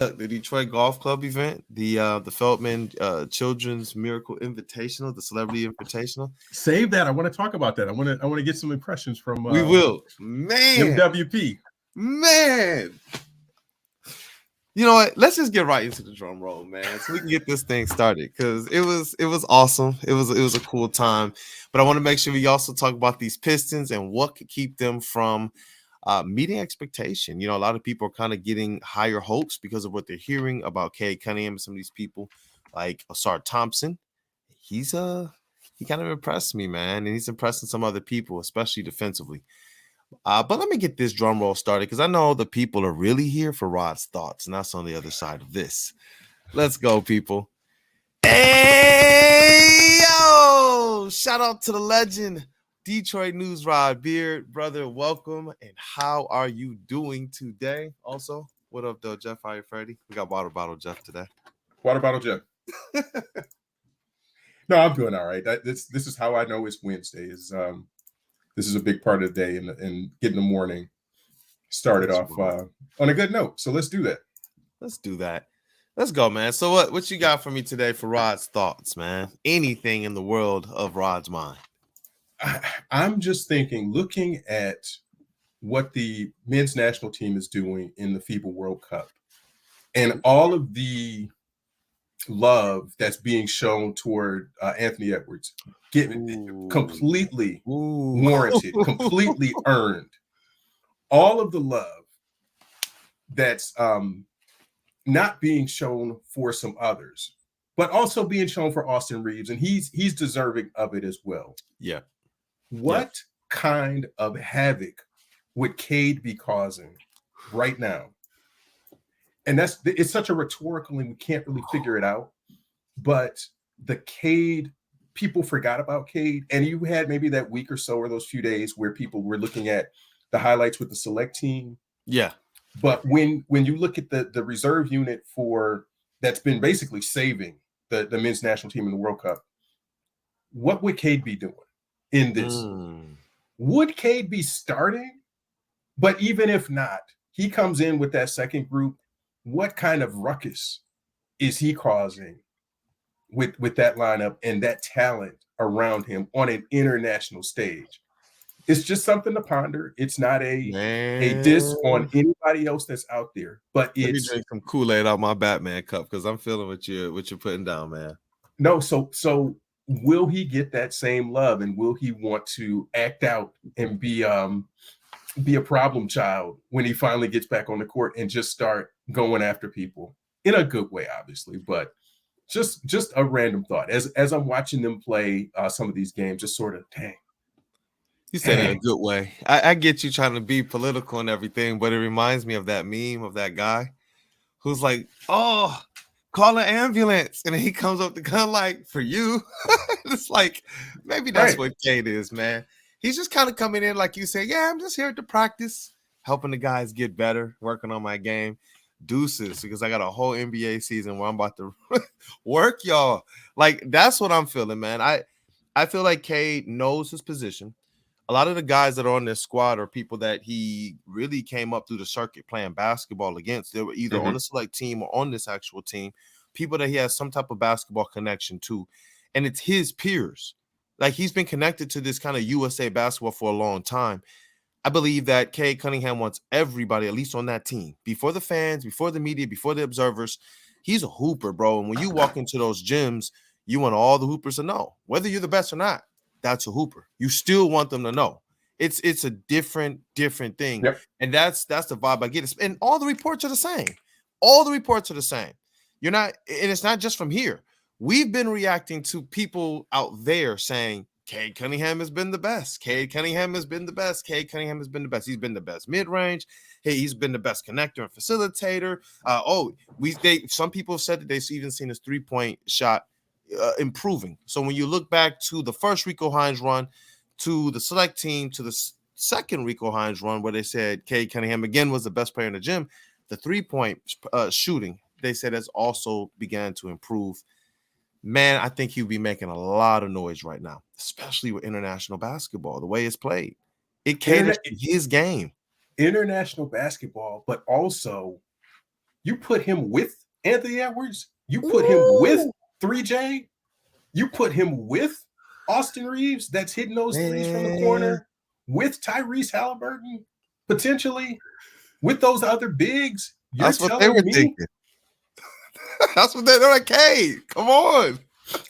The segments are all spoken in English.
The Detroit Golf Club event, the Feldman Children's Miracle Invitational, the Celebrity Invitational. Save that. I want to talk about that. I want to get some impressions from we will, man. MWP. Man. You know what? Let's just get right into the drum roll, man, so we can get this thing started because it was awesome. It was a cool time. But I want to make sure we also talk about these Pistons and what could keep them from meeting expectation. You know, a lot of people are kind of getting higher hopes because of what they're hearing about Cade Cunningham and some of these people like Ausar Thompson. He kind of impressed me, man, and he's impressing some other people, especially defensively. But let me get this drum roll started because I know the people are really here for Rod's thoughts, and that's on the other side of this. Let's go, people. Hey, yo! Shout out to the legend, Detroit News Rod Beard. Brother, welcome, and how are you doing today? Also, what up, though, Jeff? How are you, Freddie? We got Water Bottle Jeff today. Water Bottle Jeff. No, I'm doing all right. This is how I know it's Wednesday. This is a big part of the day and getting the morning started off on a good note. So let's do that. Let's do that. Let's go, man. So what you got for me today for Rod's thoughts, man? Anything in the world of Rod's mind? I'm just thinking, looking at what the men's national team is doing in the FIBA World Cup and all of the love that's being shown toward Anthony Edwards, completely warranted, completely earned. All of the love that's not being shown for some others, but also being shown for Austin Reeves, and he's deserving of it as well. Yeah. What kind of havoc would Cade be causing right now? And it's such a rhetorical, and we can't really figure it out. But the Cade, people forgot about Cade, and you had maybe that week or so, or those few days where people were looking at the highlights with the select team. Yeah. But when you look at the reserve unit that's been basically saving the men's national team in the World Cup, what would Cade be doing in this? Would Cade be starting? But even if not, he comes in with that second group. What kind of ruckus is he causing with that lineup and that talent around him on an international stage? It's just something to ponder. It's not a diss on anybody else that's out there, but let me drink some Kool-Aid out my Batman cup because I'm feeling what you're putting down, man. No, so will he get that same love, and will he want to act out and be a problem child when he finally gets back on the court and just start going after people in a good way, obviously, but just a random thought as I'm watching them play some of these games, just sort of, dang. You said it in a good way. I get you trying to be political and everything, but it reminds me of that meme of that guy who's like, oh, call an ambulance. And then he comes up the gun like, for you. It's like, maybe that's what Cade is, man. He's just kind of coming in like you say, yeah, I'm just here to practice, helping the guys get better, working on my game. Deuces, because I got a whole NBA season where I'm about to work y'all. Like, that's what I'm feeling, man. I feel like Cade knows his position. A lot of the guys that are on this squad are people that he really came up through the circuit playing basketball against. They were either on the select team or on this actual team, people that he has some type of basketball connection to. And it's his peers. Like, he's been connected to this kind of USA basketball for a long time. I believe that Cade Cunningham wants everybody, at least on that team, before the fans, before the media, before the observers. He's a hooper, bro. And when you walk into those gyms, you want all the hoopers to know, whether you're the best or not, that's a hooper. You still want them to know. It's a different thing. Yep. And that's the vibe I get. And all the reports are the same. All the reports are the same. And it's not just from here. We've been reacting to people out there saying, Cade Cunningham has been the best. Cade Cunningham has been the best. Cade Cunningham has been the best. He's been the best mid-range. Hey, he's been the best connector and facilitator. Some people have said that they've even seen his three-point shot improving. So when you look back to the first Rico Hines run, to the select team, to the second Rico Hines run, where they said Cade Cunningham again was the best player in the gym, the three-point shooting, they said, has also began to improve. Man, I think he'll be making a lot of noise right now, especially with international basketball, the way it's played. It caters to his game. International basketball, but also You put him with Anthony Edwards. You put him with Ooh, 3J. You put him with Austin Reeves that's hitting those threes from the man. corner, with Tyrese Halliburton, potentially, with those other bigs. You're That's what they telling were me, thinking. That's what they're like, hey, come on.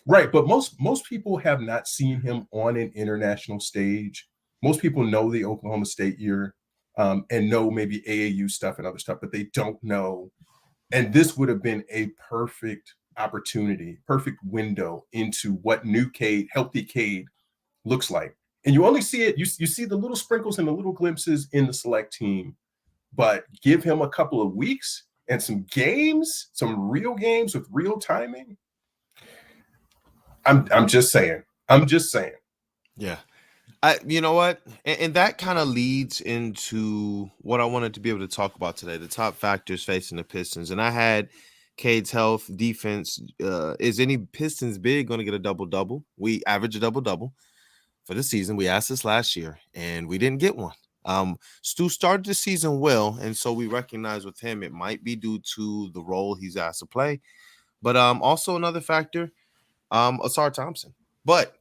right? But most people have not seen him on an international stage. Most people know the Oklahoma State year and know maybe AAU stuff and other stuff, but they don't know. And this would have been a perfect opportunity, perfect window into what new Cade, healthy Cade looks like. And you only see it, you see the little sprinkles and the little glimpses in the select team, but give him a couple of weeks and some games, some real games with real timing. I'm just saying. I'm just saying. Yeah. You know what? And that kind of leads into what I wanted to be able to talk about today, the top factors facing the Pistons. And I had Cade's health, defense. Is any Pistons big going to get a double-double? We average a double-double for the season. We asked this last year, and we didn't get one. Stu started the season well, and so we recognize with him it might be due to the role he's asked to play. But also another factor, Ausar Thompson. But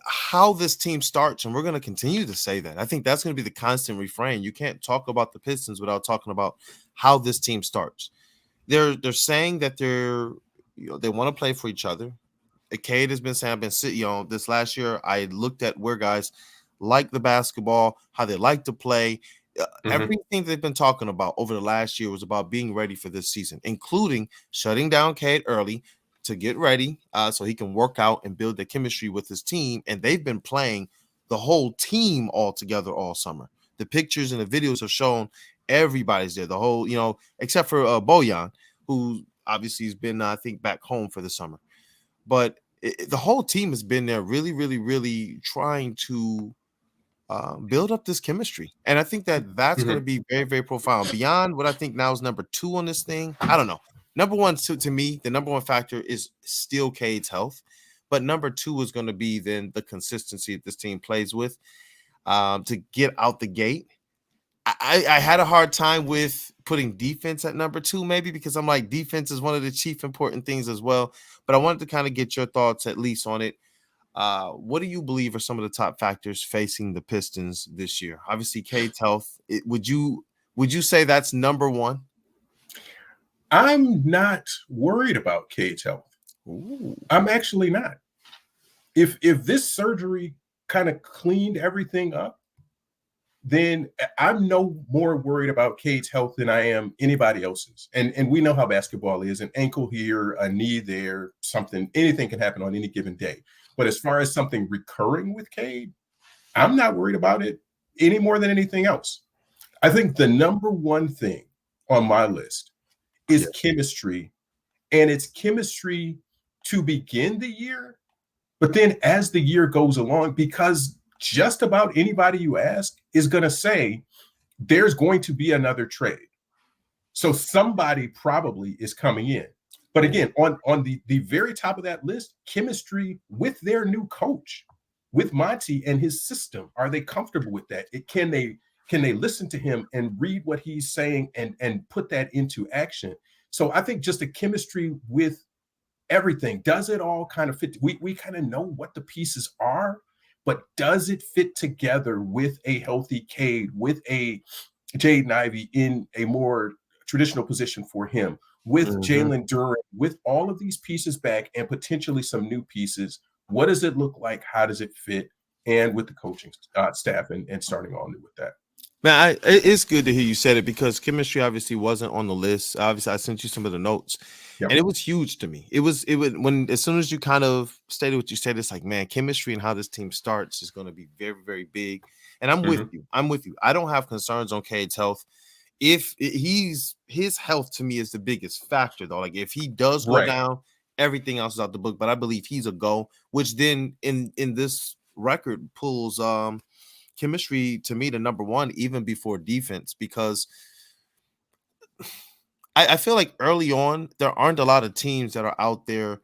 how this team starts, and we're going to continue to say that. I think that's going to be the constant refrain. You can't talk about the Pistons without talking about how this team starts. They're saying that they want to play for each other. Cade has been saying, I've been sitting, this last year, I looked at where guys like the basketball, how they like to play. Everything they've been talking about over the last year was about being ready for this season, including shutting down Cade early to get ready so he can work out and build the chemistry with his team. And they've been playing the whole team all together all summer. The pictures and the videos have shown everybody's there, the whole, except for Bojan, who obviously has been, I think, back home for the summer. But the whole team has been there really, really, really trying to build up this chemistry. And I think that's going to be very, very profound. Beyond what I think now is number 2 on this thing, I don't know. Number 1, to me, the number 1 factor is still Cade's health. But number 2 is going to be then the consistency that this team plays with to get out the gate. I had a hard time with putting defense at number 2, maybe because I'm like, defense is one of the chief important things as well. But I wanted to kind of get your thoughts at least on it. What do you believe are some of the top factors facing the Pistons this year? Obviously, Cade's health. Would you say that's number 1? I'm not worried about Cade's health. Ooh. I'm actually not. If this surgery kind of cleaned everything up, then I'm no more worried about Cade's health than I am anybody else's. And we know how basketball is: an ankle here, a knee there, something, anything can happen on any given day. But as far as something recurring with Cade, I'm not worried about it any more than anything else. I think the number 1 thing on my list is chemistry, and it's chemistry to begin the year. But then as the year goes along, because just about anybody you ask is going to say there's going to be another trade. So somebody probably is coming in. But again, on the very top of that list, chemistry with their new coach, with Monty and his system. Are they comfortable with that? Can they listen to him and read what he's saying and put that into action? So I think just the chemistry with everything. Does it all kind of fit? We kind of know what the pieces are, but does it fit together with a healthy Cade, with a Jaden Ivey in a more traditional position for him, with Jalen Duren, with all of these pieces back and potentially some new pieces? What does it look like? How does it fit? And with the coaching staff and starting all new with that. Man, it's good to hear you said it, because chemistry obviously wasn't on the list. Obviously, I sent you some of the notes, and it was huge to me. It was when, as soon as you kind of stated what you said, it's like, man, chemistry and how this team starts is going to be very, very big. And I'm with you. I'm with you. I don't have concerns on Cade's health. If his health to me is the biggest factor, though. Like if he does go down, everything else is out the book. But I believe he's a go, which then in this record pulls chemistry to me to number 1 even before defense, because I feel like early on there aren't a lot of teams that are out there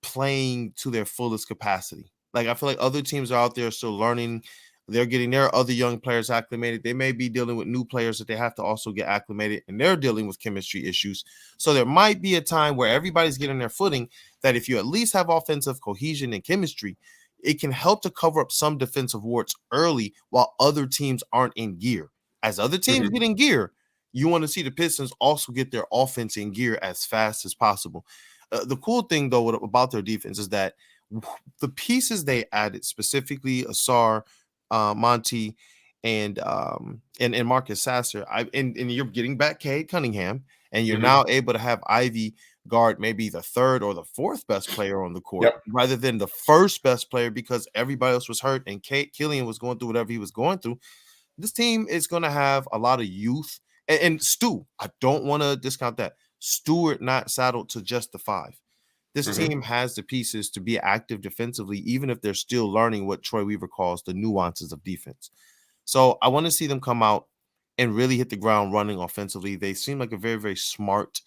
playing to their fullest capacity. Like I feel like other teams are out there still learning They're getting their other young players acclimated. They may be dealing with new players that they have to also get acclimated, and they're dealing with chemistry issues. So there might be a time where everybody's getting their footing, that if you at least have offensive cohesion and chemistry, it can help to cover up some defensive warts early while other teams aren't in gear. As other teams get in gear, you want to see the Pistons also get their offense in gear as fast as possible. The cool thing, though, about their defense is that the pieces they added, specifically Asar, Monty, and Marcus Sasser, and you're getting back Cade Cunningham, and you're now able to have Ivy guard maybe the third or the fourth best player on the court rather than the first best player because everybody else was hurt and Killian was going through whatever he was going through. This team is going to have a lot of youth. And Stu, I don't want to discount that. Stewart not saddled to just the 5. This team has the pieces to be active defensively, even if they're still learning what Troy Weaver calls the nuances of defense. So I want to see them come out and really hit the ground running offensively. They seem like a very, very smart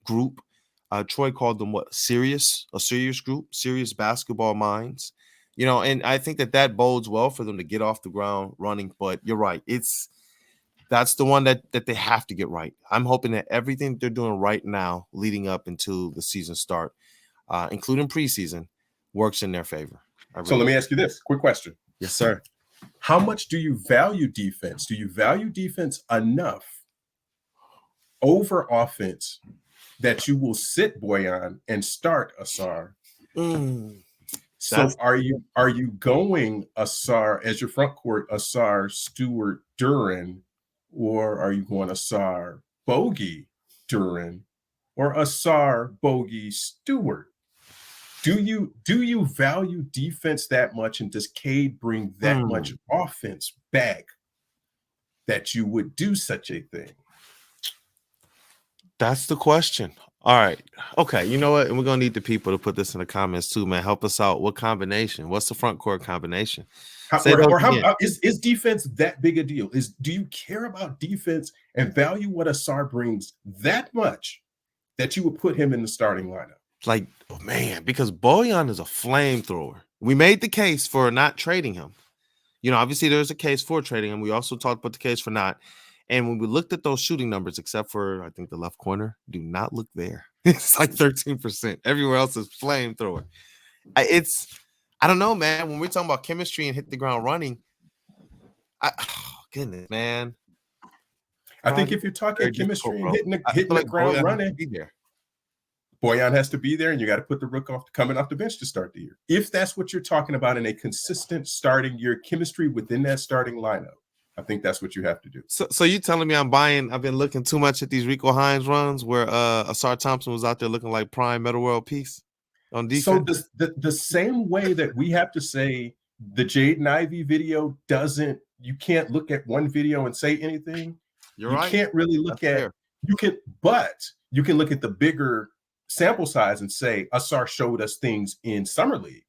group. Troy called them a serious group, serious basketball minds. And I think that bodes well for them to get off the ground running. But you're right. That's the one that they have to get right. I'm hoping that everything they're doing right now leading up until the season start, including preseason, works in their favor. So let me ask you this quick question. Yes, sir. How much do you value defense? Do you value defense enough over offense that you will sit Bojan and start Asar? So are you going Asar as your front court, Asar, Stewart, Duren, or are you going Asar, Bogey, Duren, or Asar, Bogey, Stewart? Do you value defense that much, and does Cade bring that much offense back that you would do such a thing? That's the question. All right. Okay. You know what? And we're going to need the people to put this in the comments too, man. Help us out. What combination? What's the front court combination? Is defense that big a deal? Do you care about defense and value what Asar brings that much that you would put him in the starting lineup? Like, oh man, because Bojan is a flamethrower. We made the case for not trading him. Obviously there's a case for trading him. We also talked about the case for not. And when we looked at those shooting numbers, except for, I think, the left corner, do not look there. It's like 13%. Everywhere else is flamethrower. I don't know, man. When we're talking about chemistry and hit the ground running, goodness, man. I think if you're talking chemistry and hitting the ground running, Bojan has to be there, and you got to put the rook coming off the bench to start the year. If that's what you're talking about in a consistent starting year, chemistry within that starting lineup, I think that's what you have to do. So you telling me I've been looking too much at these Rico Hines runs where Ausar Thompson was out there looking like prime Metal World Peace on defense? So the same way that we have to say the Jaden Ivey video you can't look at one video and say anything. You can't really look at, you can look at the bigger sample size and say Asar showed us things in Summer League.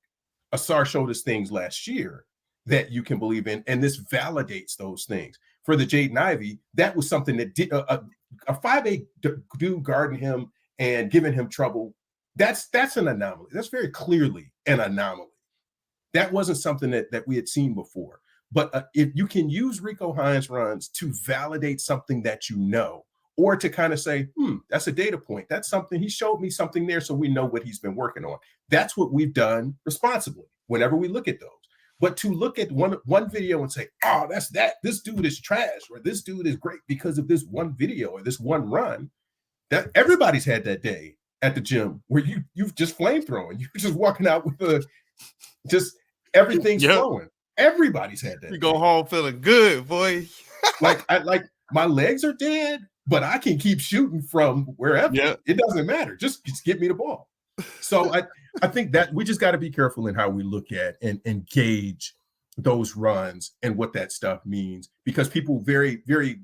Asar showed us things last year that you can believe in, and this validates those things. For the Jaden Ivey, that was something that did a 5'8" dude guarding him and giving him trouble. That's an anomaly. That's very clearly an anomaly. That wasn't something that we had seen before. But if you can use Rico Hines runs to validate something that you know, or to kind of say, that's a data point. That's something, he showed me something there, so we know what he's been working on. That's what we've done responsibly whenever we look at those. But to look at one video and say, oh, that's that, this dude is trash, or this dude is great because of this one video or this one run, that everybody's had that day at the gym where you've just flamethrowing. You're just walking out with just everything's flowing. Everybody's had that. You go home feeling good, boy. like my legs are dead, but I can keep shooting from wherever. Yeah. It doesn't matter. Just get me the ball. So I think that we just got to be careful in how we look at and gauge those runs and what that stuff means, because people very, very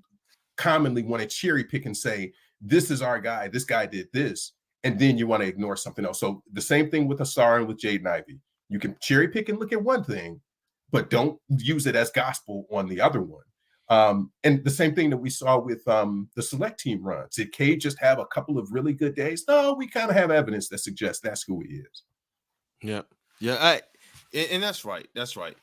commonly want to cherry pick and say, this is our guy. This guy did this. And then you want to ignore something else. So the same thing with Asar and with Jaden Ivey. You can cherry pick and look at one thing, but don't use it as gospel on the other one. And the same thing that we saw with the select team runs. Did Cade just have a couple of really good days? No, we kind of have evidence that suggests that's who he is. Yeah. Yeah. And that's right. That's right.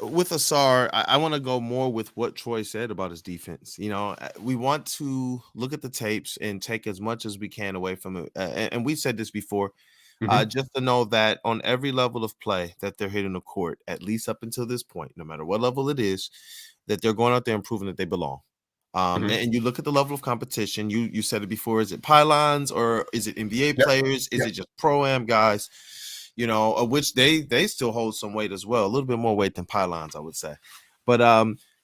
with Asar, I want to go more with what Troy said about his defense. We want to look at the tapes and take as much as we can away from it. And we said this before, Mhm. just to know that on every level of play that they're hitting the court, at least up until this point, no matter what level it is, that they're going out there and proving that they belong. Mhm. And you look at the level of competition. You said it before. Is it pylons or is it NBA Yep. players? Is Yep. it just pro-am guys? Of which they still hold some weight as well, a little bit more weight than pylons, I would say. But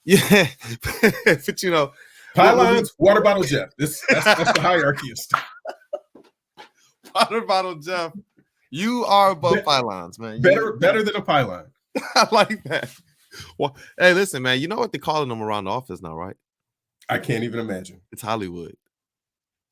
yeah, but when we Pylons, water bottle Jeff. That's the hierarchy of stuff. water bottle Jeff, you are above pylons, man. Better than a pylon. I like that. Well, hey, listen, man. You know what they're calling them around the office now, right? I can't even imagine. It's Hollywood.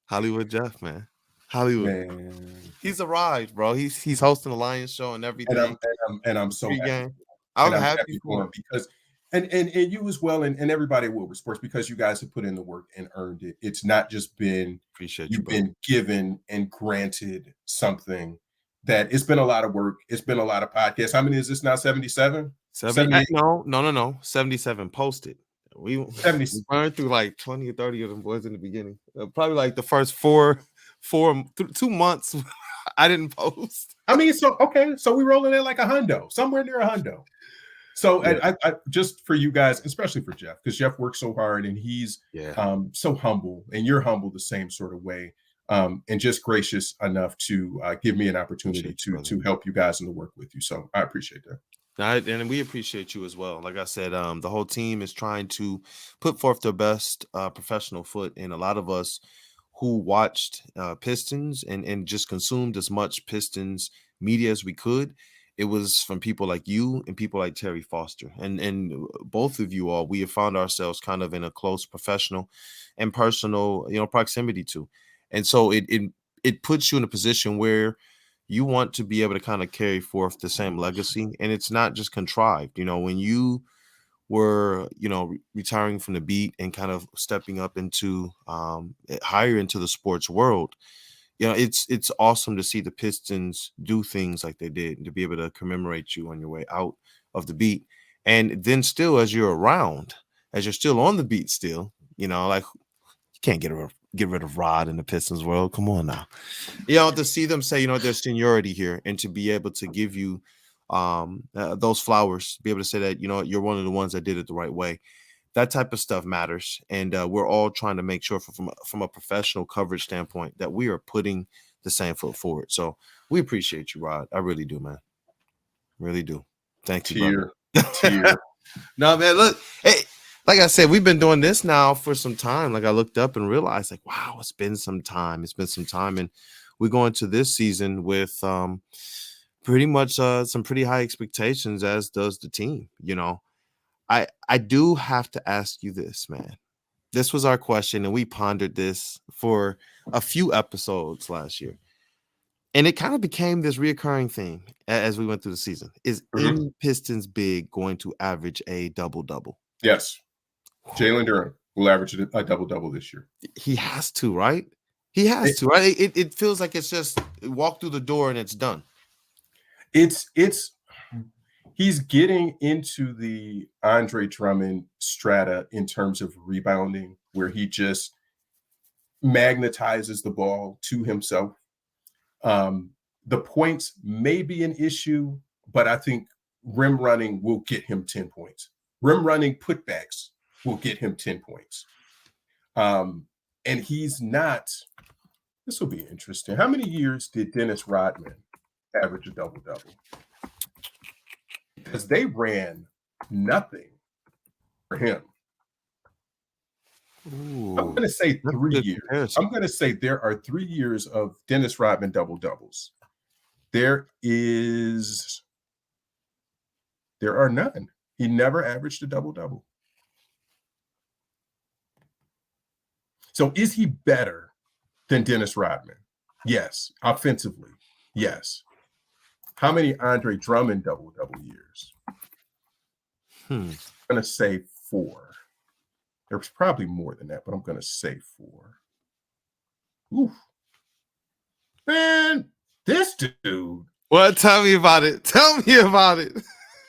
Hollywood Jeff, man. Hollywood. Man. He's arrived, bro. He's hosting the Lions show and everything. And I'm so happy. Pregame. I'm happy for for him because and you as well, and everybody at Woodward Sports, because you guys have put in the work and earned it. It's not just been Appreciate you've you, been given and granted something that it's been a lot of work. It's been a lot of podcasts. How many is this now? 77? 78? No. 77 posted. We 70. burned through like 20 or 30 of them boys in the beginning. Probably like the first 2 months I didn't post. I mean, so we rolling in like a hundo, somewhere near a hundo. So Yeah. I just for you guys, especially for Jeff, because Jeff works so hard and he's so humble, and you're humble the same sort of way, and just gracious enough to give me an opportunity to help you guys and to work with you. So I appreciate that. And we appreciate you as well. Like I said, the whole team is trying to put forth their best professional foot, and a lot of us who watched Pistons and just consumed as much Pistons media as we could. It was from people like you and people like Terry Foster, and both of you all. We have found ourselves kind of in a close professional and personal, proximity to, and so it puts you in a position where you want to be able to kind of carry forth the same legacy, and it's not just contrived. When you were retiring from the beat and kind of stepping up into higher into the sports world, it's awesome to see the Pistons do things like they did and to be able to commemorate you on your way out of the beat. And then still, as you're around, as you're still on the beat still, like you can't get rid of Rod in the Pistons world. Come on now. To see them say, there's seniority here, and to be able to give you those flowers, be able to say that, you're one of the ones that did it the right way. That type of stuff matters, and we're all trying to make sure from a professional coverage standpoint that we are putting the same foot forward. So we appreciate you, Rod. I really do, man. Really do. Thank you, brother. No, man, look, hey, like I said, we've been doing this now for some time. Like I looked up and realized, like, wow, it's been some time. And we're going to this season with pretty much some pretty high expectations, as does the team. I do have to ask you this, man. This was our question, and we pondered this for a few episodes last year. And it kind of became this reoccurring thing as we went through the season. Is any Pistons big going to average a double-double? Yes. Jalen Duren will average a double-double this year. He has to, right? He has to, right? It feels like it's just walk through the door and it's done. He's getting into the Andre Drummond strata in terms of rebounding, where he just magnetizes the ball to himself. The points may be an issue, but I think rim running will get him 10 points. Rim running putbacks will get him 10 points. And he's not, this will be interesting. How many years did Dennis Rodman average a double-double? Because they ran nothing for him. Ooh, I'm going to say 3 years. Comparison. I'm going to say there are 3 years of Dennis Rodman double-doubles. There are none. He never averaged a double-double. So is he better than Dennis Rodman? Yes. Offensively, yes. How many Andre Drummond double-double years? I'm going to say 4. There's probably more than that, but I'm going to say 4. Oof. Man, this dude. Well, tell me about it. Tell me about it.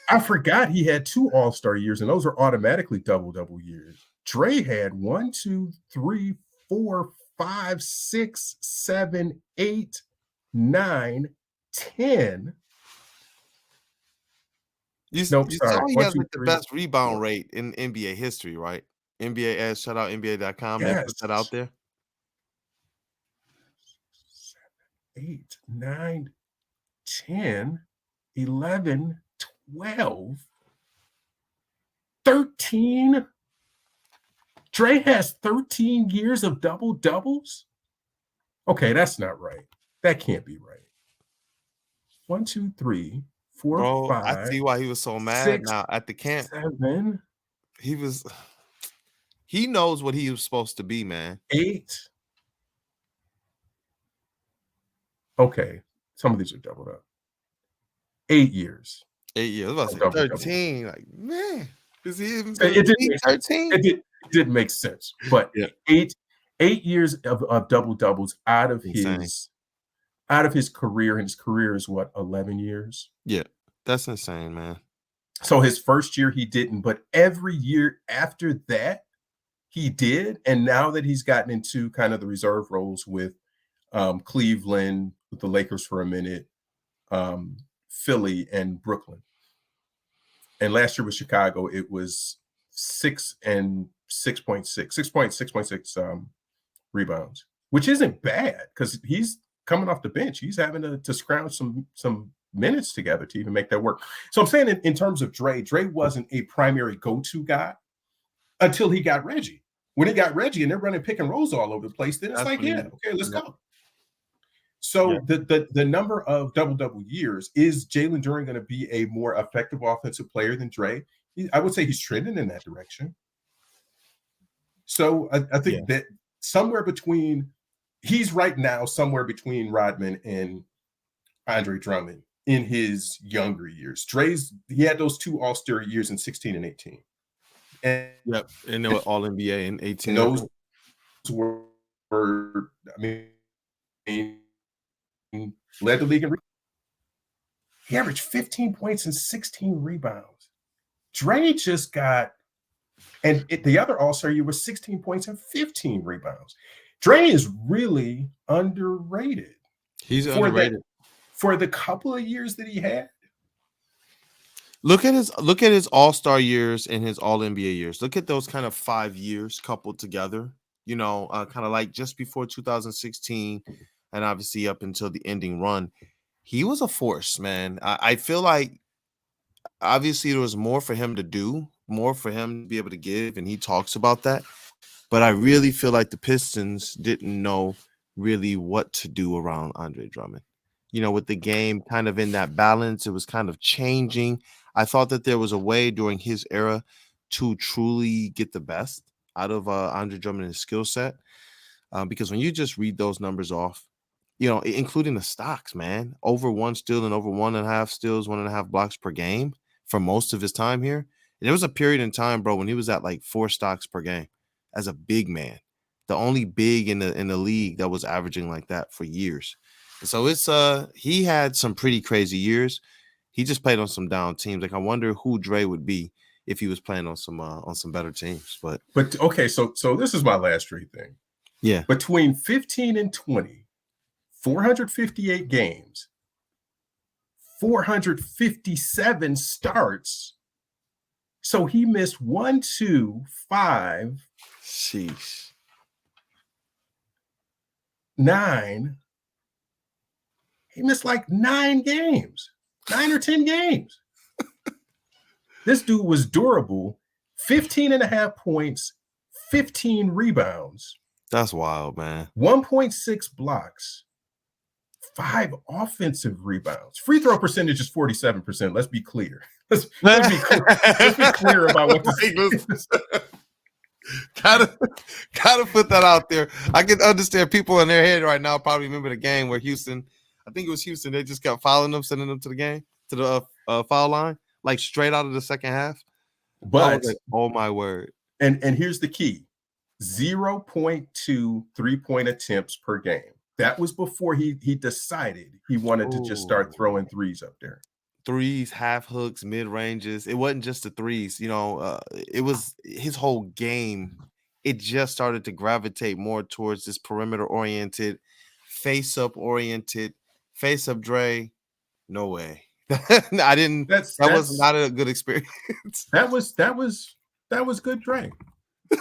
I forgot he had 2 All-Star years, and those are automatically double-double years. Dre had 1, 2, 3, 4, 5, 6, 7, 8, 9, 10. You Nope, saw sorry. he 1, has 2, like the 3, best rebound 4. rate in NBA history, right? NBA as shout out NBA.com. They put that out Yes. there. 8, 9, 10, 11, 12, 13. Dre has 13 years of double-doubles? Okay, that's not right. That can't be right. 1, 2, 3, 4, Bro, I 5, see why he was so mad 6, now at the camp. 7, He knows what he was supposed to be, man. 8. Okay, some of these are doubled up. 8 years. 8 years. I was about to say 13. Like, man, is he even going to be 13? It didn't make sense. But Yeah. 8 years of double-doubles out of his career, and his career is what, 11 years? Yeah, that's insane, man. So his first year he didn't, but every year after that he did. And now that he's gotten into kind of the reserve roles with Cleveland, with the Lakers for a minute, Philly, and Brooklyn. And last year with Chicago, it was 6 and 6.6 rebounds, which isn't bad because he's coming off the bench. He's having to scrounge some minutes together to even make that work. So I'm saying in terms of Dre wasn't a primary go-to guy until he got Reggie. When he got Reggie and they're running pick and rolls all over the place, then it's like, yeah, okay, let's go. So the number of double-double years, is Jalen Duren going to be a more effective offensive player than Dre? I would say he's trending in that direction. So I think that he's right now somewhere between Rodman and Andre Drummond in his younger years. He had those 2 All-Star years in 16 and 18. And and they were all NBA in 18. And those were, I mean, led the league in rebounds. He averaged 15 points and 16 rebounds. Dre just got, and the other All-Star year was 16 points and 15 rebounds. Dre is really underrated. He's underrated for the couple of years that he had. Look at his All-Star years and his All-NBA years. Look at those kind of 5 years coupled together. You know, kind of like just before 2016, and obviously up until the ending run, he was a force, man. I feel like obviously there was more for him to do, more for him to be able to give, and he talks about that. But I really feel like the Pistons didn't know really what to do around Andre Drummond. You know, with the game kind of in that balance, it was kind of changing. I thought that there was a way during his era to truly get the best out of Andre Drummond and his skill set. Because when you just read those numbers off, you know, including the stocks, man, over 1 steal and over 1.5 steals, 1.5 blocks per game for most of his time here. And there was a period in time, bro, when he was at like 4 stocks per game as a big man, the only big in the league that was averaging like that for years. So it's he had some pretty crazy years. He just played on some down teams. Like I wonder who Dre would be if he was playing on some better teams. But okay, so this is my last Dre thing. Yeah. Between 15 and 20, 458 games, 457 starts. So he missed 1, 2, 5, sheesh, 9. He missed like 9 games, 9 or 10 games. This dude was durable. 15.5 points, 15 rebounds. That's wild, man. 1.6 blocks, 5 offensive rebounds. Free throw percentage is 47%. Let's be clear. Let's be clear about what this is. Gotta put that out there. I can understand people in their head right now probably remember the game where Houston, I think it was Houston, they just kept fouling them, sending them to the game, to the foul line, like straight out of the second half. But like, oh my word. And here's the key: 0.2 3-point attempts per game. That was before he decided he wanted to just start throwing threes up there. threes, half hooks, mid ranges. It wasn't just the threes, it was his whole game. It just started to gravitate more towards this perimeter oriented, face up oriented, face up Dre. No way. I didn't. That was not a good experience. That was good, Dre.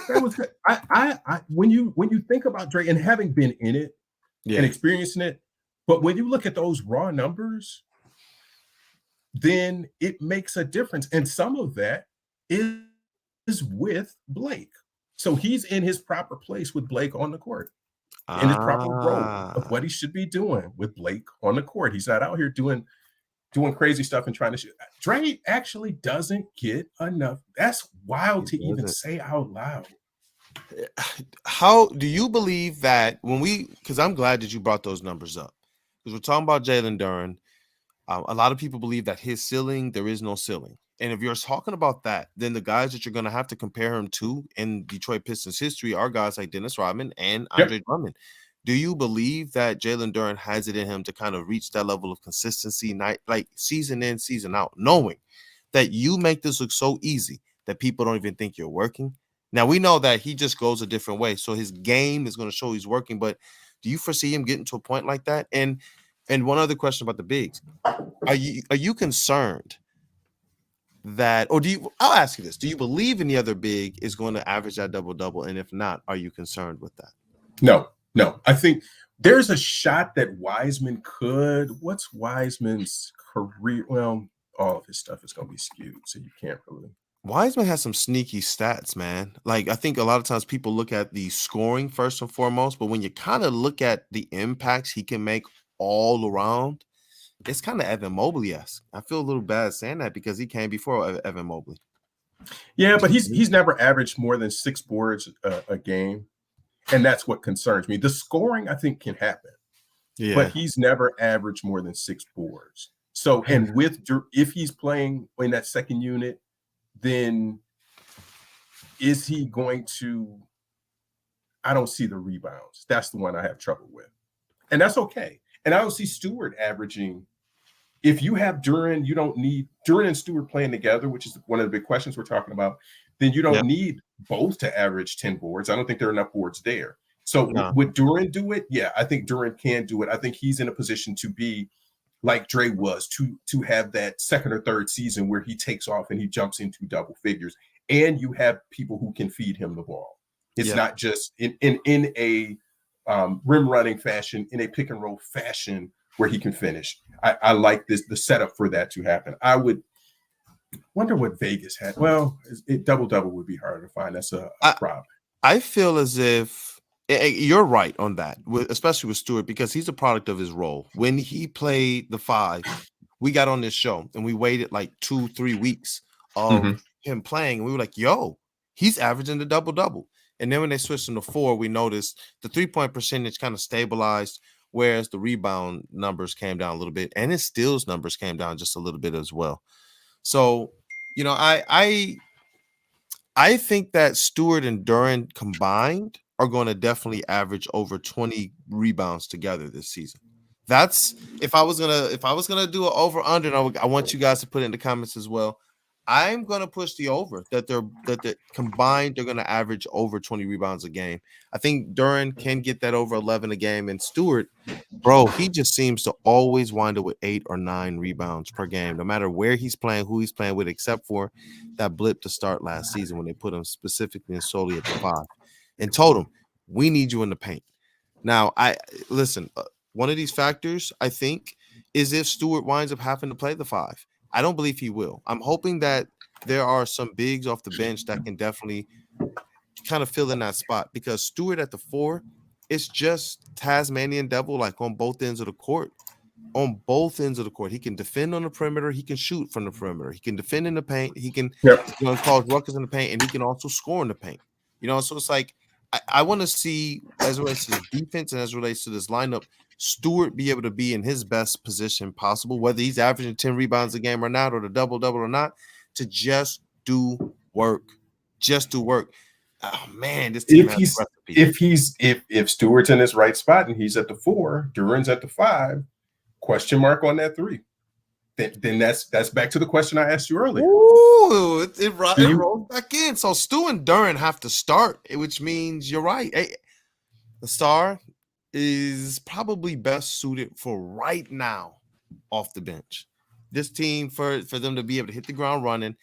That was good. I when you think about Dre and having been in it and experiencing it, but when you look at those raw numbers, then it makes a difference. And some of that is with Blake. So he's in his proper place with Blake on the court, in his proper role of what he should be doing with Blake on the court. He's not out here doing crazy stuff and trying to shoot. Dre actually doesn't get enough. That's wild to even say out loud. How do you believe that because I'm glad that you brought those numbers up, because we're talking about Jalen Duren. A lot of people believe that his ceiling, there is no ceiling. And if you're talking about that, then the guys that you're going to have to compare him to in Detroit Pistons history are guys like Dennis Rodman and Andre Drummond. Do you believe that Jalen Duren has it in him to kind of reach that level of consistency, like season in, season out, knowing that you make this look so easy that people don't even think you're working? Now, we know that he just goes a different way, so his game is going to show he's working, but do you foresee him getting to a point like that? And one other question about the bigs. Are you concerned that, or I'll ask you this, do you believe any other big is going to average that double-double? And if not, are you concerned with that? No. I think there's a shot that Wiseman could. What's Wiseman's career? Well, all of his stuff is going to be skewed, so you can't really. Wiseman has some sneaky stats, man. Like, I think a lot of times people look at the scoring first and foremost, but when you kind of look at the impacts he can make all around, it's kind of Evan Mobley-esque. I feel a little bad saying that because he came before Evan Mobley. Yeah, but he's never averaged more than 6 boards a game, and that's what concerns me. The scoring, I think, can happen, but he's never averaged more than 6 boards. So, and if he's playing in that second unit, then is he going to? I don't see the rebounds. That's the one I have trouble with, and that's okay. And I don't see Stewart averaging. If you have Duren, you don't need Duren and Stewart playing together, which is one of the big questions we're talking about. Then you don't need both to average 10 boards. I don't think there are enough boards there. So would Duren do it? Yeah, I think Duren can do it. I think he's in a position to be like Dre was, to have that second or third season where he takes off and he jumps into double figures, and you have people who can feed him the ball. It's not just in a rim running fashion, in a pick and roll fashion where he can finish. I like the setup for that to happen. I would wonder what Vegas had. Well, double-double would be harder to find. That's a problem. I feel as if you're right on that, especially with Stewart, because he's a product of his role. When he played the 5, we got on this show and we waited like 2-3 weeks of him playing. And we were like, yo, he's averaging the double-double. And then when they switched him to 4, we noticed the 3-point percentage kind of stabilized, whereas the rebound numbers came down a little bit, and his steals numbers came down just a little bit as well. So, I think that Stewart and Duren combined are going to definitely average over 20 rebounds together this season. That's if I was gonna do an over under. I want you guys to put it in the comments as well. I'm gonna push the over that they're combined they're gonna average over 20 rebounds a game. I think Duren can get that over 11 a game, and Stewart, bro, he just seems to always wind up with 8 or 9 rebounds per game, no matter where he's playing, who he's playing with, except for that blip to start last season when they put him specifically and solely at the 5 and told him, we need you in the paint. Now, one of these factors, I think, is if Stewart winds up having to play the 5. I don't believe he will. I'm hoping that there are some bigs off the bench that can definitely kind of fill in that spot, because Stewart at the 4, it's just Tasmanian devil, like on both ends of the court. On both ends of the court, he can defend on the perimeter. He can shoot from the perimeter. He can defend in the paint. He can cause ruckus in the paint, and he can also score in the paint. So it's like I want to see, as it relates to the defense and as it relates to this lineup, Stewart be able to be in his best position possible, whether he's averaging 10 rebounds a game or not, or the double-double or not, to just do work. Just do work. Oh man, this team has a recipe. If Stewart's in his right spot and he's at the 4, Duren's at the 5, question mark on that 3. then that's back to the question I asked you earlier. Ooh, it rolls back in. So Stu and Duren have to start, which means you're right. Hey, the star is probably best suited for right now off the bench. This team, for them to be able to hit the ground running,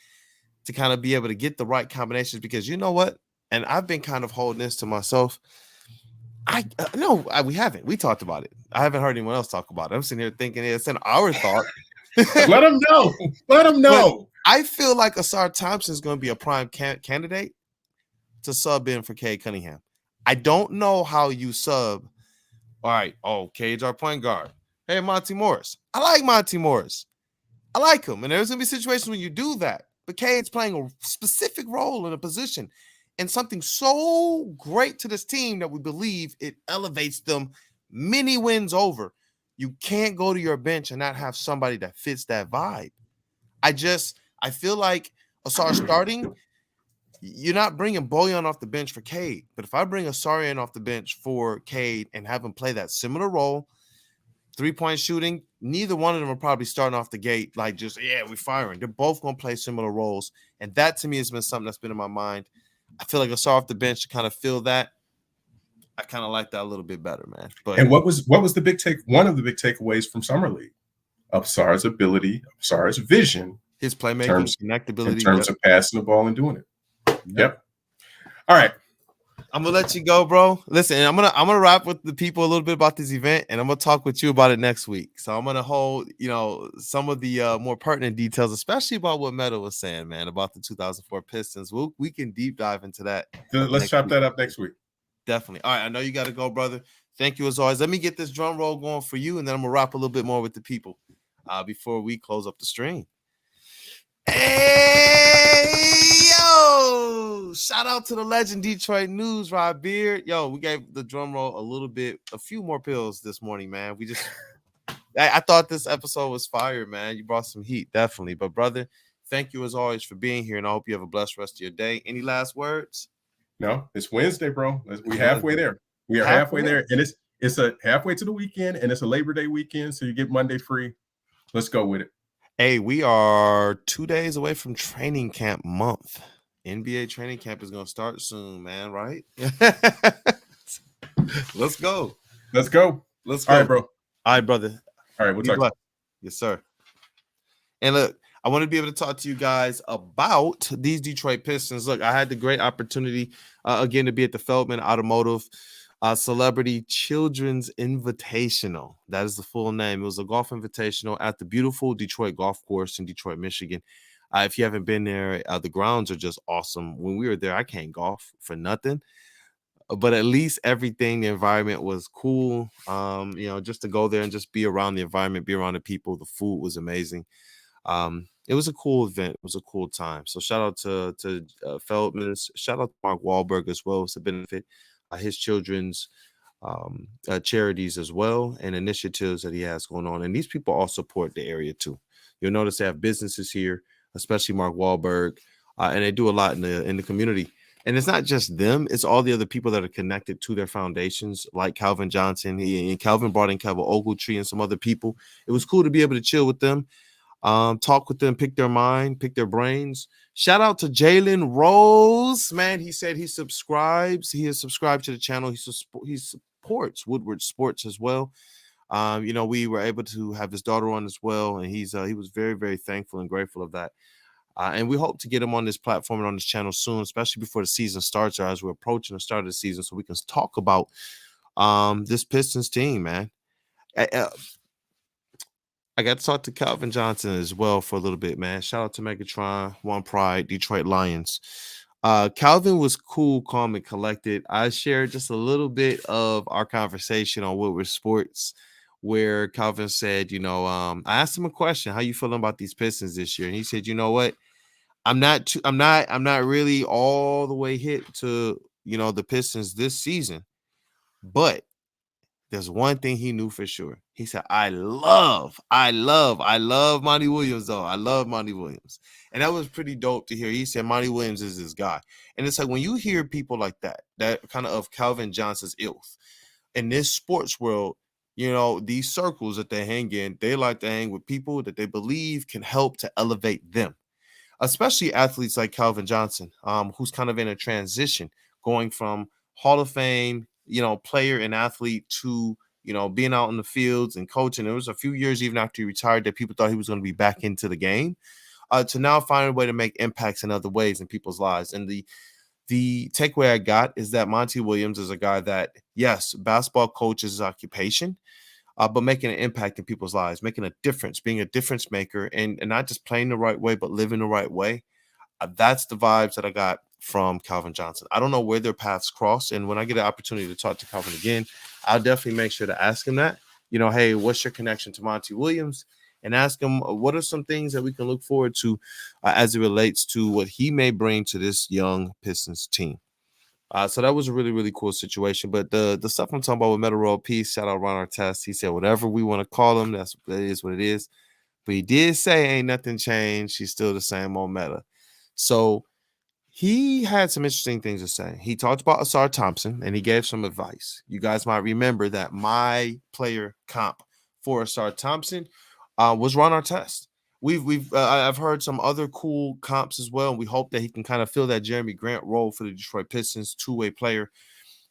to kind of be able to get the right combinations, because you know what? And I've been kind of holding this to myself. We haven't. We talked about it. I haven't heard anyone else talk about it. I'm sitting here thinking it's an our thought. Let them know. Let them know. But I feel like Ausar Thompson is going to be a prime candidate to sub in for Cade Cunningham. I don't know how you sub. All right. Oh, Cade's our point guard. Hey, Monty Morris. I like Monty Morris. I like him. And there's going to be situations when you do that. But Cade's playing a specific role in a position and something so great to this team that we believe it elevates them many wins over. You can't go to your bench and not have somebody that fits that vibe. I feel like Ausar starting, you're not bringing Bojan off the bench for Cade. But if I bring Ausar in off the bench for Cade and have him play that similar role, 3-point shooting, neither one of them are probably starting off the gate like just, we're firing. They're both going to play similar roles. And that to me has been something that's been in my mind. I feel like Ausar off the bench to kind of feel that. I kind of like that a little bit better, man. But and what was the big one of the big takeaways from Summer League? Ausar's ability, Ausar's vision, his playmaking, connectability, in terms of passing the ball and doing it. Yep. All right. I'm gonna let you go, bro. Listen, I'm gonna wrap with the people a little bit about this event, and I'm gonna talk with you about it next week. So I'm gonna hold, some of the more pertinent details, especially about what Meta was saying, man, about the 2004 Pistons. We can deep dive into that. Let's chop that up next week. Definitely. All right, I know you got to go, brother. Thank you as always. Let me get this drum roll going for you, and then I'm gonna wrap a little bit more with the people before we close up the stream. Hey, yo! Shout out to the legend Detroit News, Rod Beard. Yo, we gave the drum roll a few more pills this morning, man. I thought this episode was fire, man. You brought some heat, definitely. But, brother, thank you as always for being here, and I hope you have a blessed rest of your day. Any last words? No, it's Wednesday, bro. We're halfway there. We are halfway there, and it's a halfway to the weekend, and it's a Labor Day weekend, so you get Monday free. Let's go with it. Hey, we are 2 days away from training camp month. NBA training camp is going to start soon, man, right? Let's go. All right, bro. All right, brother. All right, we'll talk. Yes, sir. And look, I want to be able to talk to you guys about these Detroit Pistons. Look, I had the great opportunity, again, to be at the Feldman Automotive Celebrity Children's Invitational. That is the full name. It was a golf invitational at the beautiful Detroit Golf Course in Detroit, Michigan. If you haven't been there, the grounds are just awesome. When we were there, I can't golf for nothing. But at least everything, the environment was cool. Just to go there and just be around the environment, be around the people. The food was amazing. It was a cool event. It was a cool time. So shout out to Feldman's. Shout out to Mark Wahlberg as well. It's a benefit. His children's charities as well, and initiatives that he has going on. And these people all support the area too. You'll notice they have businesses here, especially Mark Wahlberg, and they do a lot in the community. And it's not just them; it's all the other people that are connected to their foundations, like Calvin Johnson. And Calvin brought in Kevin Ogletree and some other people. It was cool to be able to chill with them, talk with them, pick their mind, pick their brains. Shout out to Jalen Rose, man. He said he subscribes. He has subscribed to the channel. He supports Woodward Sports as well. We were able to have his daughter on as well, and he was very, very thankful and grateful of that. And we hope to get him on this platform and on this channel soon, especially before the season starts or as we're approaching the start of the season, so we can talk about this Pistons team, man. I got to talk to Calvin Johnson as well for a little bit, man. Shout out to Megatron, One Pride, Detroit Lions. Calvin was cool, calm, and collected. I shared just a little bit of our conversation on Woodward Sports, where Calvin said, I asked him a question, how you feeling about these Pistons this year? And he said, you know what? I'm not really all the way hit to, the Pistons this season, but there's one thing he knew for sure. He said, I love Monty Williams, though. I love Monty Williams. And that was pretty dope to hear. He said Monty Williams is his guy. And it's like when you hear people like that kind of Calvin Johnson's ilk in this sports world, These circles that they hang in, they like to hang with people that they believe can help to elevate them, especially athletes like Calvin Johnson, who's kind of in a transition going from Hall of Fame, player and athlete to, being out in the fields and coaching. There was a few years even after he retired that people thought he was going to be back into the game, to now find a way to make impacts in other ways in people's lives. And the takeaway I got is that Monty Williams is a guy that, yes, basketball coach is his occupation, but making an impact in people's lives, making a difference, being a difference maker, and not just playing the right way, but living the right way. That's the vibes that I got from Calvin Johnson. I don't know where their paths cross, and when I get an opportunity to talk to Calvin again, I'll definitely make sure to ask him that. Hey, what's your connection to Monty Williams? And ask him what are some things that we can look forward to as it relates to what he may bring to this young Pistons team. So that was a really, really cool situation. But the stuff I'm talking about with Metal World Peace, shout out Ron Artest. He said, whatever we want to call him, that is what it is. But he did say ain't nothing changed. He's still the same old Meta. So he had some interesting things to say. He talked about Asar Thompson, and he gave some advice. You guys might remember that my player comp for Asar Thompson was Ron Artest. I've heard some other cool comps as well, and we hope that he can kind of fill that Jeremy Grant role for the Detroit Pistons, two-way player.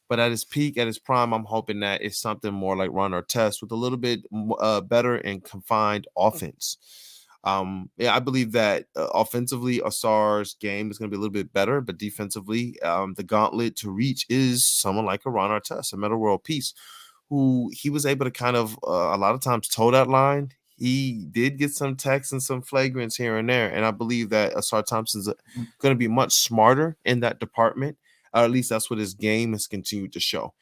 But at his peak, at his prime, I'm hoping that it's something more like Ron Artest with a little bit better and confined offense. I believe that offensively, Asar's game is going to be a little bit better, but defensively, the gauntlet to reach is someone like a Ron Artest, a Metal World Peace, who he was able to kind of a lot of times toe that line. He did get some techs and some flagrants here and there, and I believe that Asar Thompson's going to be much smarter in that department. Or at least that's what his game has continued to show.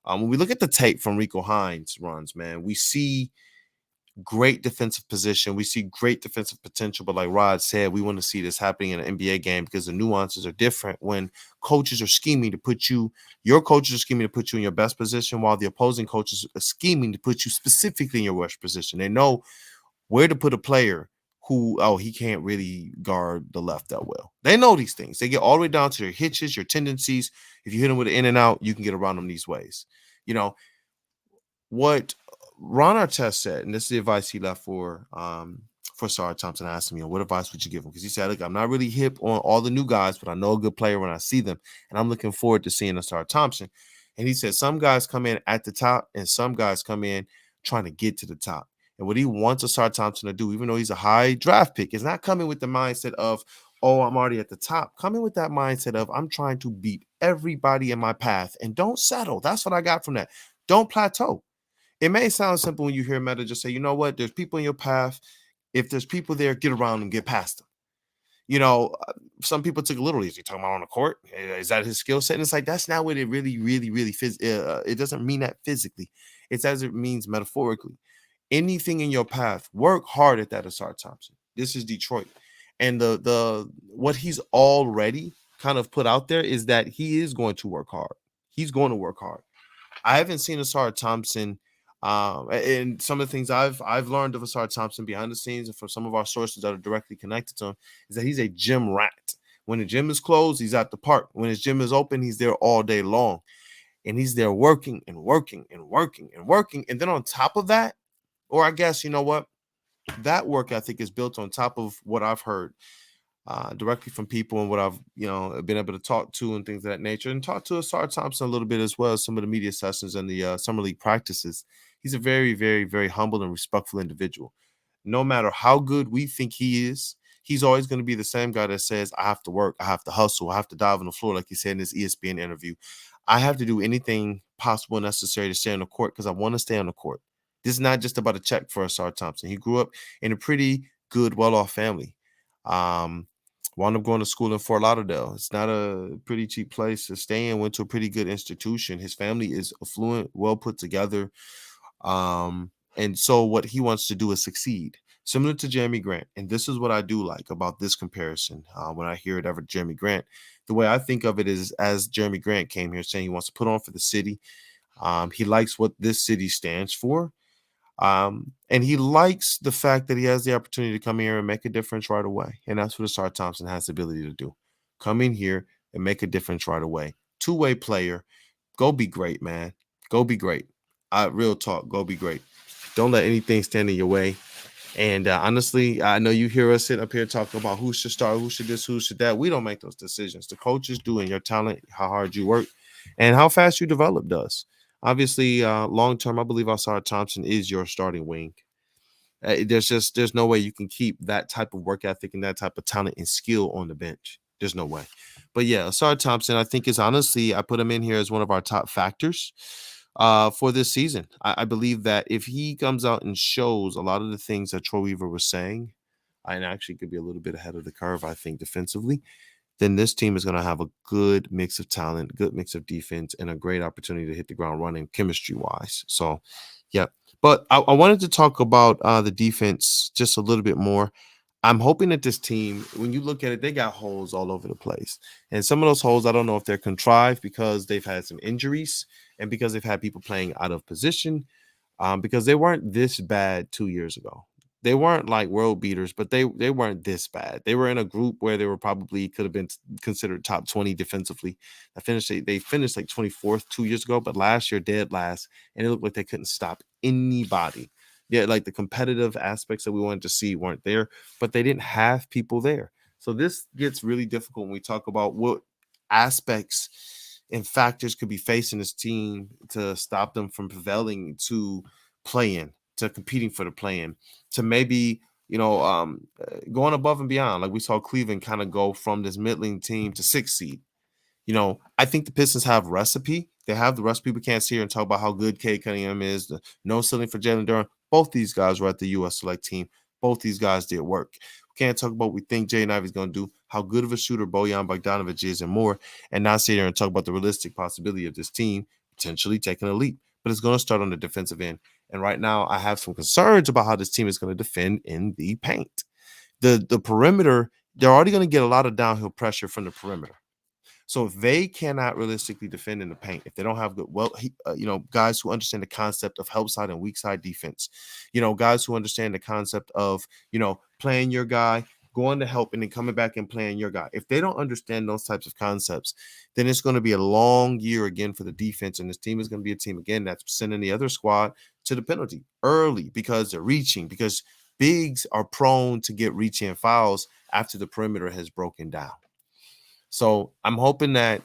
When we look at the tape from Rico Hines runs, man, we see great defensive position. We see great defensive potential. But like Rod said, we want to see this happening in an NBA game because the nuances are different when coaches are scheming to put you, your coaches are scheming to put you in your best position while the opposing coaches are scheming to put you specifically in your worst position. They know where to put a player who, he can't really guard the left that well. They know these things. They get all the way down to your hitches, your tendencies. If you hit them with an in and out, you can get around them these ways. What Ron Artest said, and this is the advice he left for Asar Thompson. I asked him, what advice would you give him? Because he said, look, I'm not really hip on all the new guys, but I know a good player when I see them, and I'm looking forward to seeing Asar Thompson. And he said some guys come in at the top, and some guys come in trying to get to the top. And what he wants Asar Thompson to do, even though he's a high draft pick, is not coming with the mindset of, I'm already at the top. Coming with that mindset of, I'm trying to beat everybody in my path, and don't settle. That's what I got from that. Don't plateau. It may sound simple when you hear Meta just say, you know what, there's people in your path. If there's people there, get around them, get past them. Some people took it literally. Is he talking about on the court? Is that his skill set? And it's like, that's not what it really, really, really it doesn't mean that physically. It's as it means metaphorically. Anything in your path, work hard at that, Asar Thompson. This is Detroit. And the what he's already kind of put out there is that he is going to work hard. He's going to work hard. I haven't seen Asar Thompson, and some of the things I've learned of Asar Thompson behind the scenes and from some of our sources that are directly connected to him is that he's a gym rat. When the gym is closed, he's at the park. When his gym is open, he's there all day long. And he's there working and working and working and working. And then on top of that, or I guess, that work ethic is built on top of what I've heard directly from people and what I've, been able to talk to and things of that nature, and talk to Asar Thompson a little bit as well as some of the media sessions and the summer league practices. He's a very, very, very humble and respectful individual. No matter how good we think he is, he's always going to be the same guy that says, I have to work, I have to hustle, I have to dive on the floor, like he said in his ESPN interview. I have to do anything possible and necessary to stay on the court because I want to stay on the court. This is not just about a check for Asar Thompson. He grew up in a pretty good, well-off family. Wound up going to school in Fort Lauderdale. It's not a pretty cheap place to stay in. Went to a pretty good institution. His family is affluent, well put together. And so what he wants to do is succeed, similar to Jeremy Grant. And this is what I do like about this comparison. When I hear it ever Jeremy Grant, the way I think of it is as Jeremy Grant came here saying he wants to put on for the city. He likes what this city stands for. And he likes the fact that he has the opportunity to come here and make a difference right away. And that's what Asar Thompson has the ability to do. Come in here and make a difference right away. Two-way player. Go be great, man. Go be great. Real talk, go be great. Don't let anything stand in your way. And honestly, I know you hear us sit up here talking about who should start, who should this, who should that. We don't make those decisions. The coaches do, and your talent, how hard you work, and how fast you develop does. Obviously, long term, I believe Ausar Thompson is your starting wing. There's no way you can keep that type of work ethic and that type of talent and skill on the bench. There's no way. But yeah, Asar Thompson, I think is honestly, I put him in here as one of our top factors for this season. I believe that if he comes out and shows a lot of the things that Troy Weaver was saying, and actually could be a little bit ahead of the curve, I think, defensively, then this team is going to have a good mix of talent, good mix of defense, and a great opportunity to hit the ground running chemistry wise. So, yeah. But I wanted to talk about the defense just a little bit more. I'm hoping that this team, when you look at it, they got holes all over the place. And some of those holes, I don't know if they're contrived because they've had some injuries and because they've had people playing out of position, because they weren't this bad 2 years ago. They weren't like world beaters, but they weren't this bad. They were in a group where they were probably could have been considered top 20 defensively. They finished like 24th 2 years ago, but last year dead last, and it looked like they couldn't stop anybody. Yeah, like the competitive aspects that we wanted to see weren't there, but they didn't have people there. So this gets really difficult when we talk about what aspects and factors could be facing this team to stop them from prevailing to playing, to competing for the play-in, to maybe going above and beyond. Like we saw Cleveland kind of go from this middling team to 6th seed. I think the Pistons have recipe. They have the recipe. We can't sit here and talk about how good Cade Cunningham is. The no ceiling for Jalen Duren. Both these guys were at the U.S. Select team. Both these guys did work. We can't talk about what we think Jay Ivey's going to do, how good of a shooter Bojan Bogdanovic is, and more, and not sit here and talk about the realistic possibility of this team potentially taking a leap. But it's going to start on the defensive end. And right now, I have some concerns about how this team is going to defend in the paint. The perimeter, they're already going to get a lot of downhill pressure from the perimeter. So if they cannot realistically defend in the paint, if they don't have good, guys who understand the concept of help side and weak side defense, guys who understand the concept of, playing your guy, going to help, and then coming back and playing your guy. If they don't understand those types of concepts, then it's going to be a long year again for the defense. And this team is going to be a team, again, that's sending the other squad to the penalty early because they're reaching, because bigs are prone to get reaching fouls after the perimeter has broken down. So I'm hoping that,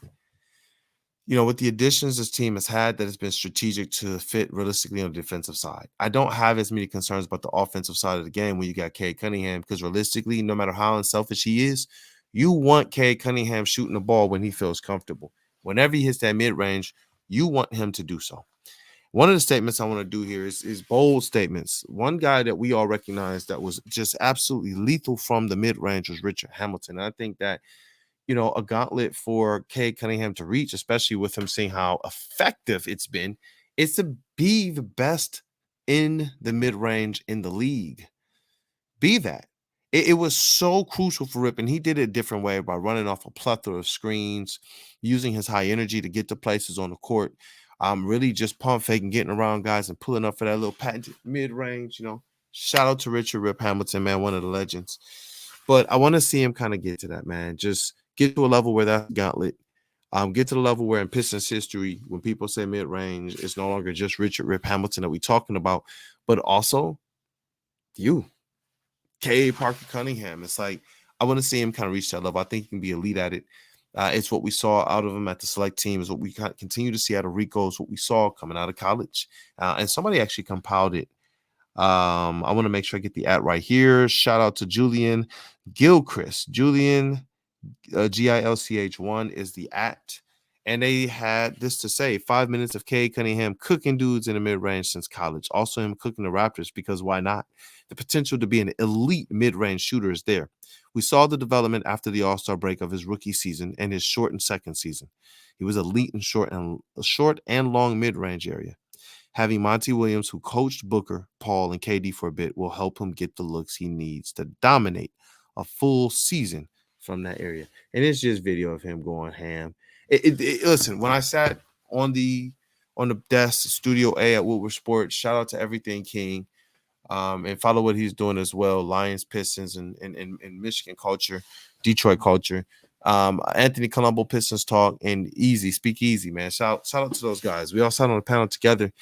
with the additions this team has had, that it's been strategic to fit realistically on the defensive side. I don't have as many concerns about the offensive side of the game when you got Cade Cunningham, because realistically, no matter how unselfish he is, you want Cade Cunningham shooting the ball when he feels comfortable. Whenever he hits that mid-range, you want him to do so. One of the statements I want to do here is bold statements. One guy that we all recognize that was just absolutely lethal from the mid-range was Richard Hamilton. And I think that a gauntlet for Cade Cunningham to reach, especially with him seeing how effective it's been, is to be the best in the mid-range in the league. Be that. It was so crucial for Rip, and he did it a different way by running off a plethora of screens, using his high energy to get to places on the court, really just pump faking, getting around guys and pulling up for that little patented mid-range, Shout out to Richard Rip Hamilton, man, one of the legends. But I want to see him kind of get to that, man. Just get to a level where that's gauntlet. Get to the level where in Pistons history, when people say mid-range, it's no longer just Richard Rip Hamilton that we're talking about, but also you, Cade Parker Cunningham. It's like, I want to see him kind of reach that level. I think he can be elite at it. It's what we saw out of him at the select team, is what we continue to see out of Rico, is what we saw coming out of college. And somebody actually compiled it. I want to make sure I get the @ right here. Shout out to Julian Gilchrist. Julian GILCH1 is the @. And they had this to say: 5 minutes of Cade Cunningham cooking dudes in the mid-range since college. Also him cooking the Raptors, because why not? The potential to be an elite mid-range shooter is there. We saw the development after the All-Star break of his rookie season and his shortened second season. He was elite in short and long mid-range area. Having Monty Williams, who coached Booker, Paul, and KD for a bit, will help him get the looks he needs to dominate a full season from that area. And it's just video of him going ham. Listen, when I sat on the desk, Studio A at Woodward Sports, shout out to Everything King, and follow what he's doing as well. Lions, Pistons, and Michigan culture, Detroit culture. Anthony Colombo Pistons Talk, and Speak Easy, man. Shout out to those guys. We all sat on the panel together.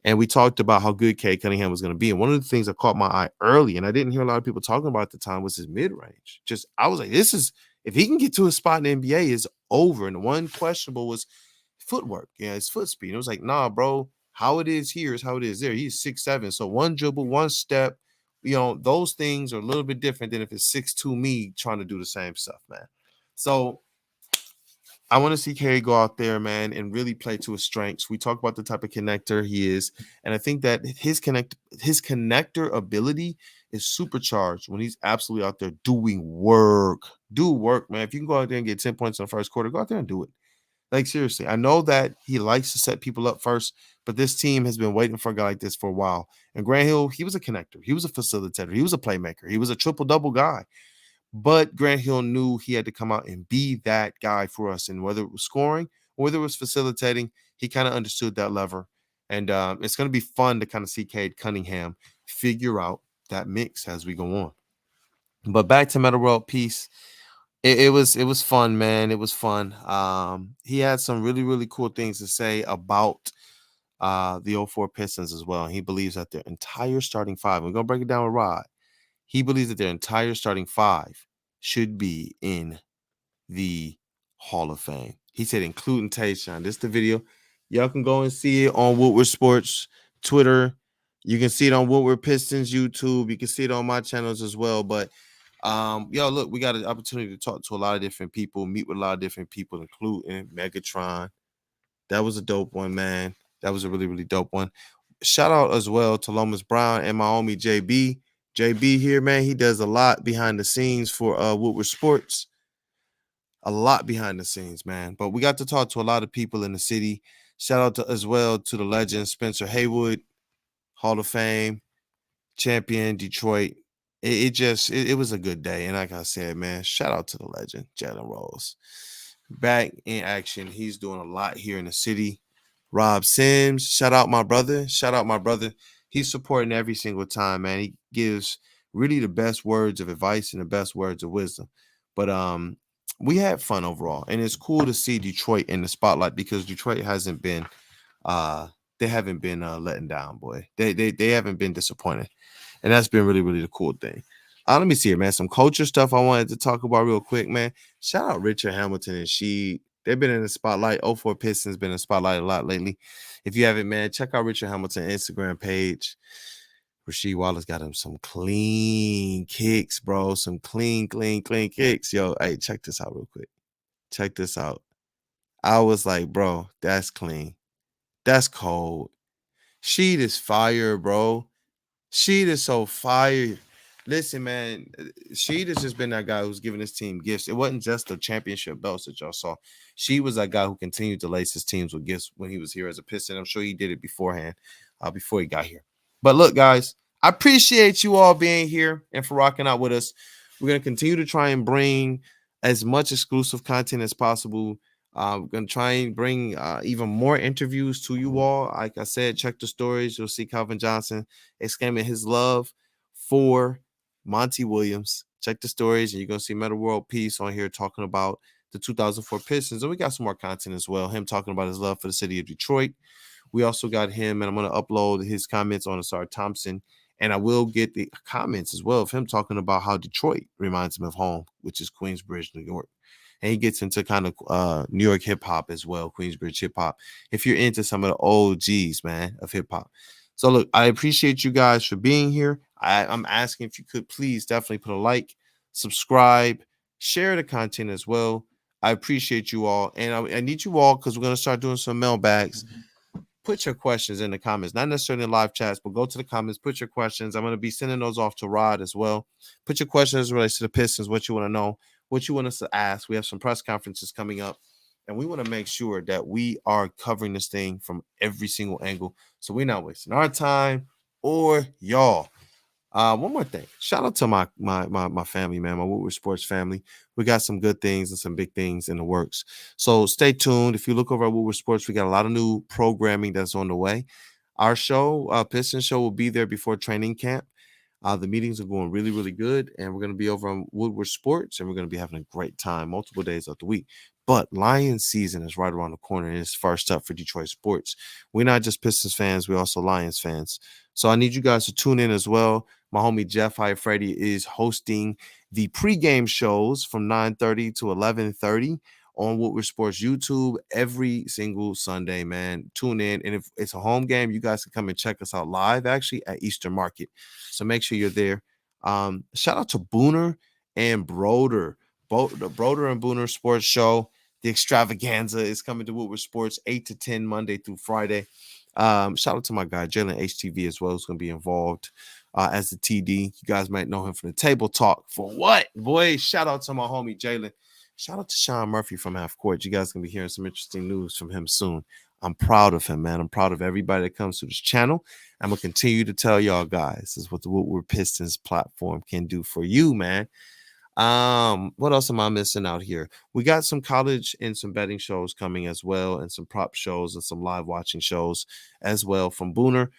And we talked about how good Cade Cunningham was going to be. And one of the things that caught my eye early, and I didn't hear a lot of people talking about at the time, was his mid-range. I was like, if he can get to a spot in the NBA, it's over. And the one questionable was footwork. Yeah, his foot speed. It was like, nah, bro, how it is here is how it is there. He's 6'7". So one dribble, one step, those things are a little bit different than if it's 6'2" me trying to do the same stuff, man. So I want to see Cade go out there, man, and really play to his strengths. We talk about the type of connector he is, and I think that his connector ability is supercharged when he's absolutely out there doing work. Do work, man. If you can go out there and get 10 points in the first quarter, go out there and do it. Like, seriously, I know that he likes to set people up first, but this team has been waiting for a guy like this for a while. And Grant Hill, he was a connector. He was a facilitator. He was a playmaker. He was a triple-double guy. But Grant Hill knew he had to come out and be that guy for us. And whether it was scoring or whether it was facilitating, he kind of understood that lever. And it's going to be fun to kind of see Cade Cunningham figure out that mix as we go on. But back to Metta World Peace. It was fun, man. It was fun. He had some really, really cool things to say about the 04 Pistons as well. He believes that their entire starting five, we're going to break it down with Rod. He believes that their entire starting five should be in the Hall of Fame. He said, including Tayshaun. This is the video. Y'all can go and see it on Woodward Sports Twitter. You can see it on Woodward Pistons YouTube. You can see it on my channels as well. But look, we got an opportunity to talk to a lot of different people, meet with a lot of different people, including Megatron. That was a dope one, man. That was a really, really dope one. Shout out as well to Lomas Brown and my homie JB. JB here, man, he does a lot behind the scenes for Woodward Sports. A lot behind the scenes, man. But we got to talk to a lot of people in the city. Shout out as well to the legend Spencer Haywood, Hall of Fame, champion, Detroit. It was a good day. And like I said, man, shout out to the legend, Jalen Rose. Back in action. He's doing a lot here in the city. Rob Sims, shout out my brother. He's supporting every single time, man. He gives really the best words of advice and the best words of wisdom. But we had fun overall, and it's cool to see Detroit in the spotlight because Detroit hasn't been they haven't been letting down, boy. They haven't been disappointed, and that's been really, really the cool thing. Let me see here, man. Some culture stuff I wanted to talk about real quick, man. Shout out Richard Hamilton and she. They've been in the spotlight. 04 Pistons been in the spotlight a lot lately. If you haven't, man, check out Richard Hamilton Instagram page. Rasheed Wallace got him some clean kicks, bro. Some clean kicks. Yo, hey, check this out real quick. Check this out. I was like, bro, that's clean. That's cold. Sheed is fire, bro. Sheed is so fire. Listen, man, Sheed has just been that guy who's giving his team gifts. It wasn't just the championship belts that y'all saw. She was that guy who continued to lace his teams with gifts when he was here as a Piston. I'm sure he did it beforehand, before he got here. But look, guys, I appreciate you all being here and for rocking out with us. We're going to continue to try and bring as much exclusive content as possible. We're going to try and bring even more interviews to you all. Like I said, check the stories. You'll see Calvin Johnson exclaiming his love for Monty Williams. Check the stories, and you're going to see Metta World Peace on here talking about the 2004 Pistons. And we got some more content as well. Him talking about his love for the city of Detroit. We also got him, and I'm going to upload his comments on Asar Thompson. And I will get the comments as well of him talking about how Detroit reminds him of home, which is Queensbridge, New York. And he gets into kind of New York hip hop as well, Queensbridge hip hop. If you're into some of the OGs, man, of hip hop. So look, I appreciate you guys for being here. I'm asking if you could please definitely put a like, subscribe, share the content as well. I appreciate you all. And I need you all because we're going to start doing some mailbags. Put your questions in the comments, not necessarily in live chats, but go to the comments, put your questions. I'm going to be sending those off to Rod as well. Put your questions related to the Pistons, what you want to know, what you want us to ask. We have some press conferences coming up, and we want to make sure that we are covering this thing from every single angle, so we're not wasting our time or y'all. One more thing. Shout out to my family, man, my Woodward Sports family. We got some good things and some big things in the works. So stay tuned. If you look over at Woodward Sports, we got a lot of new programming that's on the way. Our show, Piston Show, will be there before training camp. The meetings are going really, really good, and we're going to be over on Woodward Sports, and we're going to be having a great time multiple days of the week. But Lions season is right around the corner, and it's first up for Detroit sports. We're not just Pistons fans, we're also Lions fans. So I need you guys to tune in as well. My homie Jeff Freddy is hosting the pregame shows from 9:30 to 11:30 on Woodward Sports YouTube every single Sunday, man. Tune in. And if it's a home game, you guys can come and check us out live actually at Eastern Market. So make sure you're there. Shout out to Booner and Broder. Both the Broder and Booner Sports Show. The extravaganza is coming to Woodward Sports 8 to 10 Monday through Friday. Shout out to my guy Jalen HTV as well, who's going to be involved as the TD. You guys might know him from the Table Talk. For what? Boy, shout out to my homie Jalen. Shout out to Sean Murphy from Half Court. You guys going to be hearing some interesting news from him soon. I'm proud of him, man. I'm proud of everybody that comes to this channel. I'm going to continue to tell y'all guys, this is what the Woodward Pistons platform can do for you, man. What else am I missing out here? We got some college and some betting shows coming as well, and some prop shows and some live watching shows as well from Booner,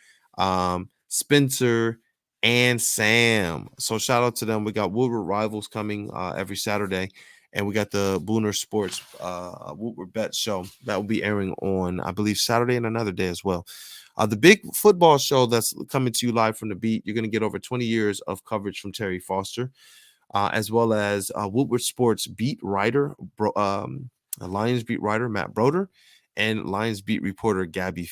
Spencer, and Sam. So shout out to them. We got Woodward Rivals coming every Saturday, and we got the Booner Sports Woodward Bet show that will be airing on, I believe, Saturday and another day as well. The big football show that's coming to you live from the beat. You're going to get over 20 years of coverage from Terry Foster. As well as Woodward Sports beat writer, Lions beat writer Matt Broder, and Lions beat reporter Gabby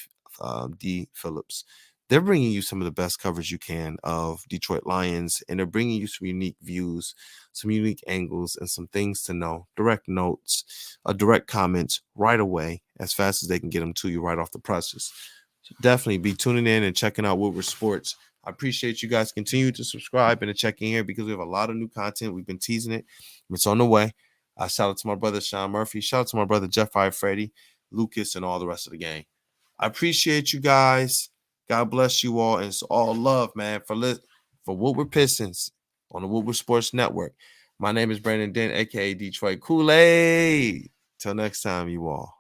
D. Phillips. They're bringing you some of the best coverage you can of Detroit Lions, and they're bringing you some unique views, some unique angles, and some things to know, direct notes, direct comments right away, as fast as they can get them to you right off the presses. So definitely be tuning in and checking out Woodward Sports. I appreciate you guys continue to subscribe and to check in here because we have a lot of new content. We've been teasing it. It's on the way. Shout out to my brother, Sean Murphy. Shout out to my brother, Jeff Freddy, Lucas, and all the rest of the gang. I appreciate you guys. God bless you all. And it's all love, man, for Woodward Pistons on the Woodward Sports Network. My name is Brandon Dent, a.k.a. Detroit Kool-Aid. Till next time, you all.